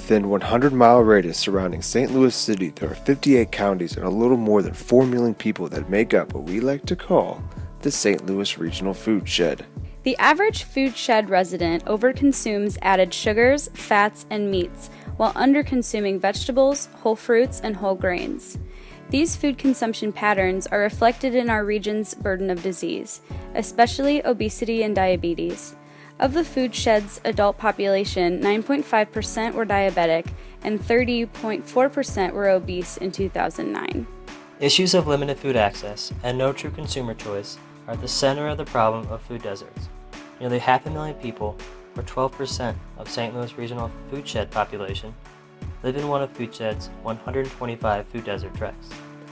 within 100-mile radius surrounding St. Louis City, there are 58 counties and a little more than 4 million people that make up what we like to call the St. Louis Regional Foodshed. The average Foodshed resident overconsumes added sugars, fats, and meats, while underconsuming vegetables, whole fruits, and whole grains. These food consumption patterns are reflected in our region's burden of disease, especially obesity and diabetes. Of the Foodshed's adult population, 9.5% were diabetic and 30.4% were obese in 2009. Issues of limited food access and no true consumer choice are at the center of the problem of food deserts. Nearly 500,000 people, or 12% of St. Louis Regional Foodshed population, live in one of Foodshed's 125 food desert tracts.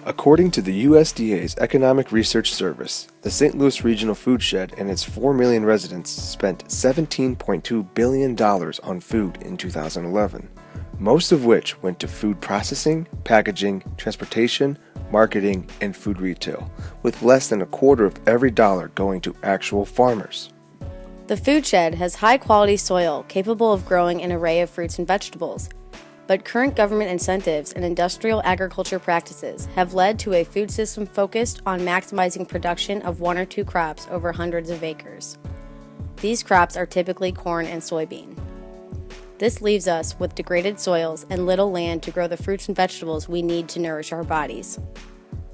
According to the USDA's Economic Research Service, the St. Louis Regional Foodshed and its 4 million residents spent $17.2 billion on food in 2011, most of which went to food processing, packaging, transportation, marketing, and food retail, with less than a quarter of every dollar going to actual farmers. The Foodshed has high-quality soil capable of growing an array of fruits and vegetables. But current government incentives and industrial agriculture practices have led to a food system focused on maximizing production of one or two crops over hundreds of acres. These crops are typically corn and soybean. This leaves us with degraded soils and little land to grow the fruits and vegetables we need to nourish our bodies.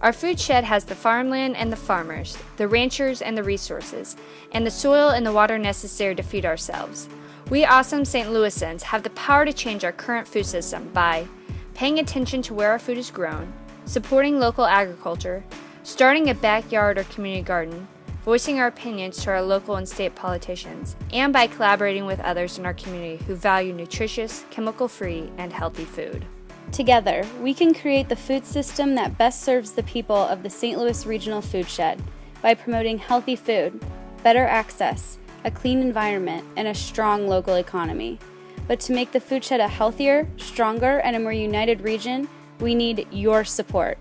Our Foodshed has the farmland and the farmers, the ranchers and the resources, and the soil and the water necessary to feed ourselves. We awesome St. Louisans have the power to change our current food system by paying attention to where our food is grown, supporting local agriculture, starting a backyard or community garden, voicing our opinions to our local and state politicians, and by collaborating with others in our community who value nutritious, chemical-free, and healthy food. Together, we can create the food system that best serves the people of the St. Louis Regional Foodshed by promoting healthy food, better access, a clean environment, and a strong local economy. But to make the Foodshed a healthier, stronger, and a more united region, we need your support.